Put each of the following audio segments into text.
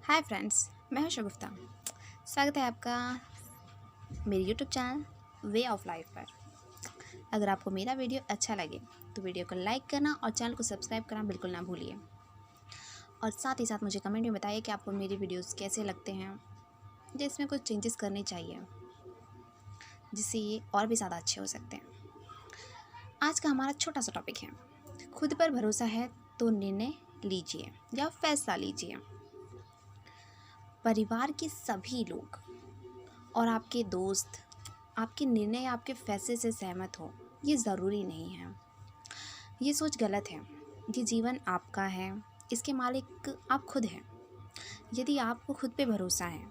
Hi friends, मैं हूं शगुफ्ता। स्वागत है आपका मेरे YouTube channel way of life पर। अगर आपको मेरा वीडियो अच्छा लगे तो वीडियो को लाइक करना और चैनल को सब्सक्राइब करना बिल्कुल ना भूलिए। और साथ ही साथ मुझे कमेंट में बताइए कि आपको मेरे वीडियोस कैसे लगते हैं, मुझे इसमें कुछ चेंजेस करने चाहिए जिससे ये और भी ज़्यादा अच्छे हो सकते हैं। आज का हमारा छोटा सा टॉपिक है, खुद पर भरोसा है तो निर्णय लीजिए या फैसला लीजिए। परिवार के सभी लोग और आपके दोस्त आपके निर्णय या आपके फैसले से सहमत हो, ये ज़रूरी नहीं है। ये सोच गलत है। ये जीवन आपका है, इसके मालिक आप खुद हैं। यदि आपको खुद पे भरोसा है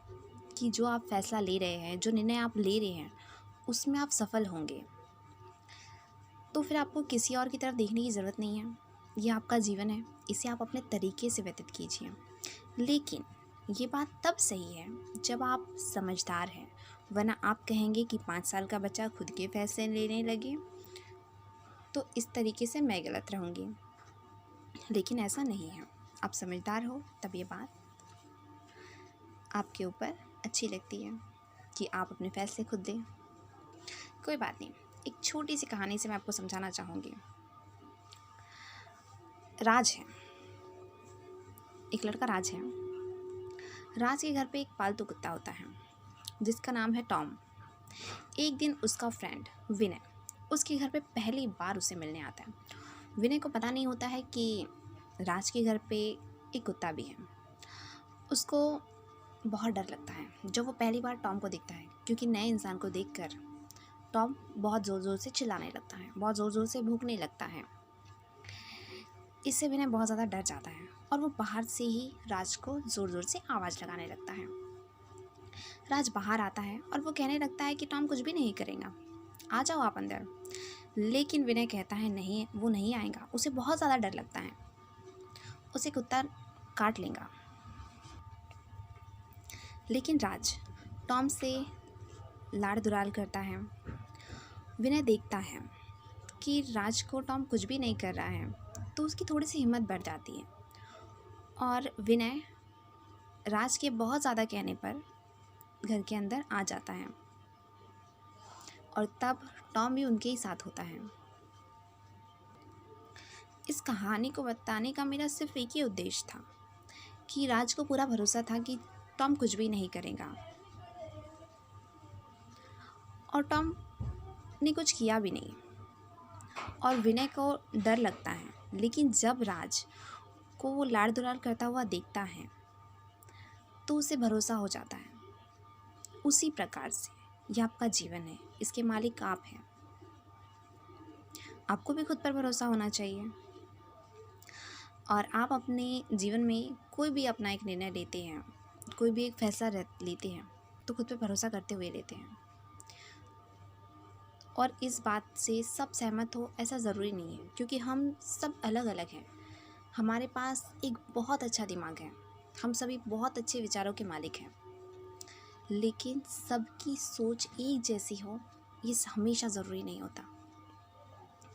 कि जो आप फैसला ले रहे हैं, जो निर्णय आप ले रहे हैं, उसमें आप सफल होंगे, तो फिर आपको किसी और की तरफ देखने की ज़रूरत नहीं है। ये आपका जीवन है, इसे आप अपने तरीके से व्यतीत कीजिए। लेकिन ये बात तब सही है जब आप समझदार हैं, वरना आप कहेंगे कि 5 साल का बच्चा खुद के फैसले लेने लगे तो इस तरीके से मैं गलत रहूँगी। लेकिन ऐसा नहीं है। आप समझदार हो तब ये बात आपके ऊपर अच्छी लगती है कि आप अपने फैसले खुद दें। कोई बात नहीं, एक छोटी सी कहानी से मैं आपको समझाना चाहूँगी। राज है, एक लड़का राज है। राज के घर पे एक पालतू कुत्ता होता है जिसका नाम है टॉम। एक दिन उसका फ्रेंड विनय उसके घर पे पहली बार उसे मिलने आता है। विनय को पता नहीं होता है कि राज के घर पे एक कुत्ता भी है। उसको बहुत डर लगता है जब वो पहली बार टॉम को देखता है, क्योंकि नए इंसान को देखकर टॉम बहुत ज़ोर ज़ोर से चिल्लाने लगता है, बहुत ज़ोर ज़ोर से भौंकने लगता है। इससे विनय बहुत ज़्यादा डर जाता है और वो बाहर से ही राज को ज़ोर ज़ोर से आवाज़ लगाने लगता है। राज बाहर आता है और वो कहने लगता है कि टॉम कुछ भी नहीं करेगा, आ जाओ आप अंदर। लेकिन विनय कहता है नहीं, वो नहीं आएगा, उसे बहुत ज़्यादा डर लगता है, उसे कुत्ता काट लेगा। लेकिन राज टॉम से लाड़ दुलार करता है। विनय देखता है कि राज को टॉम कुछ भी नहीं कर रहा है, तो उसकी थोड़ी सी हिम्मत बढ़ जाती है और विनय राज के बहुत ज़्यादा कहने पर घर के अंदर आ जाता है। और तब टॉम भी उनके ही साथ होता है। इस कहानी को बताने का मेरा सिर्फ एक ही उद्देश्य था कि राज को पूरा भरोसा था कि टॉम कुछ भी नहीं करेगा, और टॉम ने कुछ किया भी नहीं। और विनय को डर लगता है, लेकिन जब राज को वो लाड़ दुलार करता हुआ देखता है तो उसे भरोसा हो जाता है। उसी प्रकार से यह आपका जीवन है, इसके मालिक आप हैं। आपको भी खुद पर भरोसा होना चाहिए। और आप अपने जीवन में कोई भी अपना एक निर्णय लेते हैं, कोई भी एक फैसला लेते हैं, तो खुद पर भरोसा करते हुए लेते हैं। और इस बात से सब सहमत हो ऐसा ज़रूरी नहीं है, क्योंकि हम सब अलग अलग हैं। हमारे पास एक बहुत अच्छा दिमाग है, हम सभी बहुत अच्छे विचारों के मालिक हैं, लेकिन सबकी सोच एक जैसी हो ये हमेशा ज़रूरी नहीं होता।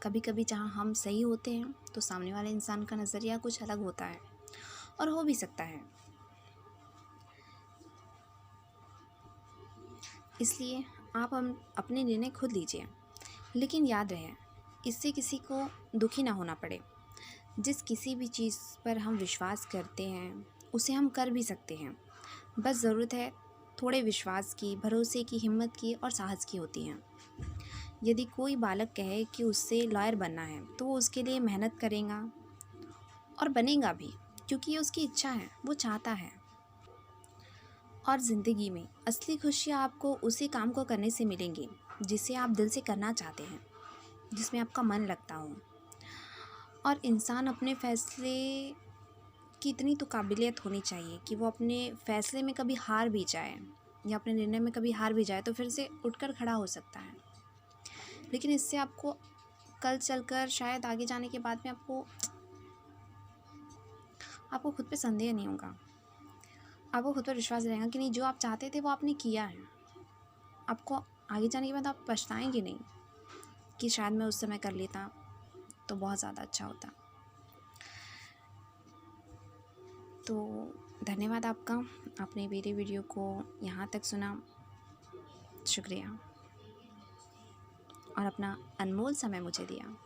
कभी कभी जहाँ हम सही होते हैं तो सामने वाले इंसान का नज़रिया कुछ अलग होता है, और हो भी सकता है। इसलिए आप हम अपने निर्णय खुद लीजिए, लेकिन याद रहे इससे किसी को दुखी ना होना पड़े। जिस किसी भी चीज़ पर हम विश्वास करते हैं उसे हम कर भी सकते हैं, बस ज़रूरत है थोड़े विश्वास की, भरोसे की, हिम्मत की और साहस की होती है। यदि कोई बालक कहे कि उससे लॉयर बनना है तो वो उसके लिए मेहनत करेगा और बनेगा भी, क्योंकि ये उसकी इच्छा है, वो चाहता है। और ज़िंदगी में असली खुशियाँ आपको उसी काम को करने से मिलेंगी जिसे आप दिल से करना चाहते हैं, जिसमें आपका मन लगता हो। और इंसान अपने फैसले की इतनी तो काबिलियत होनी चाहिए कि वो अपने फैसले में कभी हार भी जाए या अपने निर्णय में कभी हार भी जाए तो फिर से उठकर खड़ा हो सकता है। लेकिन इससे आपको कल चलकर शायद आगे जाने के बाद में आपको खुद पे संदेह नहीं होगा, आपको खुद पर विश्वास रहेगा कि नहीं, जो आप चाहते थे वो आपने किया है। आपको आगे जाने के बाद आप पछताएंगे नहीं कि शायद मैं उस समय कर लेता तो बहुत ज़्यादा अच्छा होता। तो धन्यवाद आपका, आपने मेरे वीडियो को यहाँ तक सुना, शुक्रिया, और अपना अनमोल समय मुझे दिया।